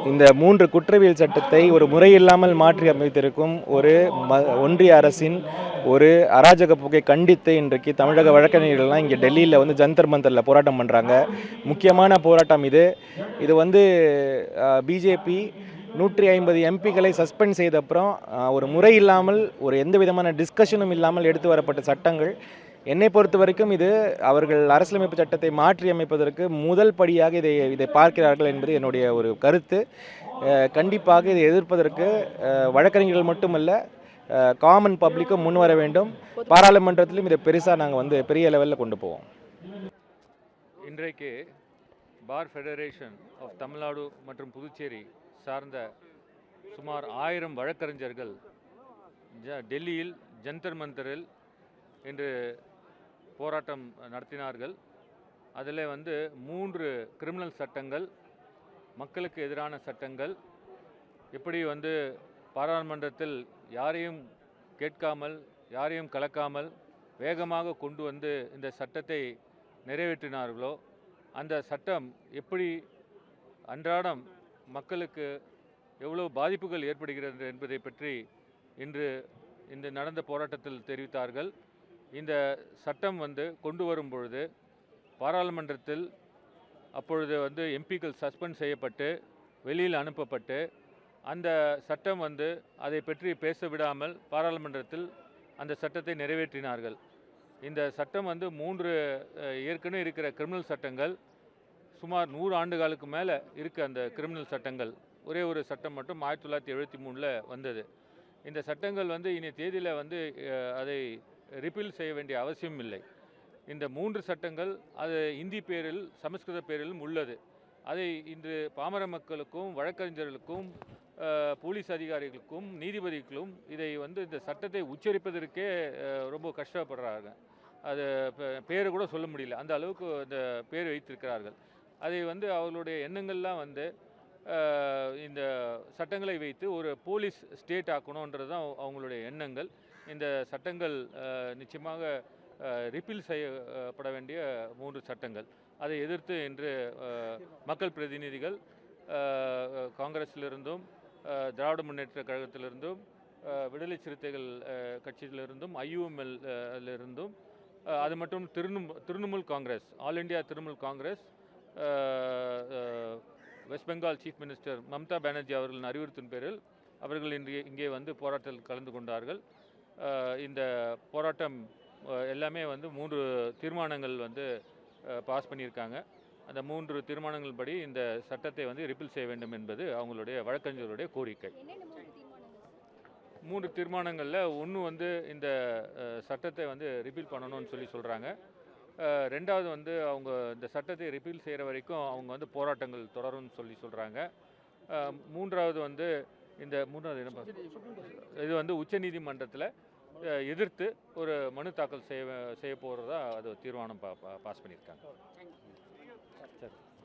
இந்த 3 குற்றவியல் சட்டத்தை ஒரு முறையில்லாமல் மாற்றி அமைத்திருக்கும் ஒரு ஒன்றிய அரசின் ஒரு அராஜக போக்கை கண்டித்து இன்றைக்கு தமிழக வழக்கறிஞர்கள்லாம் இங்கே டெல்லியில் வந்து ஜந்தர் மந்தரில் போராட்டம் பண்ணுறாங்க. முக்கியமான போராட்டம் இது. இது வந்து பிஜேபி 150 எம்பிக்களை சஸ்பெண்ட் செய்த அப்புறம் ஒரு முறை இல்லாமல் ஒரு எந்த விதமான டிஸ்கஷனும் இல்லாமல் எடுத்து வரப்பட்ட சட்டங்கள். என்னை பொறுத்த வரைக்கும் இது அவர்கள் அரசியலமைப்பு சட்டத்தை மாற்றி அமைப்பதற்கு முதல் படியாக இதை பார்க்கிறார்கள் என்பது என்னுடைய ஒரு கருத்து. கண்டிப்பாக இதை எதிர்ப்பதற்கு வழக்கறிஞர்கள் மட்டுமல்ல, காமன் பப்ளிக்கும் முன் வர வேண்டும். பாராளுமன்றத்திலும் இதை பெருசாக நாங்கள் வந்து பெரிய லெவலில் கொண்டு போவோம். இன்றைக்கு பார் ஃபெடரேஷன் ஆஃப் தமிழ்நாடு மற்றும் புதுச்சேரி சார்ந்த சுமார் 1000 வழக்கறிஞர்கள் டெல்லியில் ஜந்தர் மந்தரில் இன்று போராட்டம் நடத்தினார்கள். அதில் வந்து 3 கிரிமினல் சட்டங்கள், மக்களுக்கு எதிரான சட்டங்கள், எப்படி வந்து பாராளுமன்றத்தில் யாரையும் கேட்காமல் யாரையும் கலக்காமல் வேகமாக கொண்டு வந்து இந்த சட்டத்தை நிறைவேற்றினார்களோ அந்த சட்டம் எப்படி அன்றாடம் மக்களுக்கு எவ்வளோ பாதிப்புகள் ஏற்படுகிறது என்பதை பற்றி இன்று இந்த நடந்த போராட்டத்தில் தெரிவித்தார்கள். இந்த சட்டம் வந்து கொண்டு வரும் பொழுது பாராளுமன்றத்தில் அப்பொழுது வந்து எம்பிக்கள் சஸ்பெண்ட் செய்யப்பட்டு வெளியில் அனுப்பப்பட்டு அந்த சட்டம் வந்து அதை பற்றி பேச விடாமல் பாராளுமன்றத்தில் அந்த சட்டத்தை நிறைவேற்றினார்கள். இந்த சட்டம் வந்து 3 ஏற்கனவே இருக்கிற கிரிமினல் சட்டங்கள், சுமார் 100 ஆண்டுகளுக்கு மேலே இருக்குது. அந்த கிரிமினல் சட்டங்கள் ஒரே ஒரு சட்டம் மட்டும் 1973 வந்தது. இந்த சட்டங்கள் வந்து இனி தேதியில் வந்து அதை ரிப்பீல் செய்ய வேண்டிய அவசியம் இல்லை. இந்த 3 சட்டங்கள் அது இந்தி பேரில் சமஸ்கிருத பேரிலும் உள்ளது. அதை இன்று பாமர மக்களுக்கும் வழக்கறிஞர்களுக்கும் போலீஸ் அதிகாரிகளுக்கும் நீதிபதிகளும் இதை வந்து இந்த சட்டத்தை உச்சரிப்பதற்கே ரொம்ப கஷ்டப்படுறாங்க. அது பேரை கூட சொல்ல முடியல, அந்த அளவுக்கு இந்த பேர் வைத்திருக்கிறார்கள். அதை வந்து அவர்களுடைய எண்ணங்கள்லாம் வந்து இந்த சட்டங்களை வைத்து ஒரு போலீஸ் ஸ்டேட் ஆக்கணுன்றது தான் அவங்களுடைய எண்ணங்கள். இந்த சட்டங்கள் நிச்சயமாக ரிப்பீல் செய்யப்பட வேண்டிய 3 சட்டங்கள். அதை எதிர்த்து இன்று மக்கள் பிரதிநிதிகள் காங்கிரஸிலிருந்தும் திராவிட முன்னேற்ற கழகத்திலிருந்தும் விடுதலை சிறுத்தைகள் கட்சியிலிருந்தும் IUML அது மட்டும் Trinamool Congress, all India Trinamool Congress, west Bengal chief minister Mamata Banerjee அவர்களின் அறிவுறுத்தின் பேரில் அவர்கள் இங்கே வந்து போராட்டத்தில் கலந்து கொண்டார்கள். இந்த போராட்டம் எல்லாமே வந்து 3 தீர்மானங்கள் வந்து பாஸ் பண்ணியிருக்காங்க. அந்த 3 தீர்மானங்கள் படி இந்த சட்டத்தை வந்து ரிப்பீல் செய்ய வேண்டும் என்பது அவங்களுடைய வழக்கறிஞர்களுடைய கோரிக்கை. 3 தீர்மானங்களில் ஒன்று வந்து இந்த சட்டத்தை வந்து ரிப்பீல் பண்ணணும்னு சொல்கிறாங்க. 2வது வந்து அவங்க இந்த சட்டத்தை ரிப்பீல் செய்கிற வரைக்கும் அவங்க வந்து போராட்டங்கள் தொடரும்னு சொல்கிறாங்க. 3வது வந்து இந்த 3வது இது வந்து உச்சநீதிமன்றத்தில் எதிர்த்து ஒரு மனு தாக்கல் செய்ய போகிறதா அது தீர்மானம் பாஸ் பண்ணியிருக்காங்க. சரி.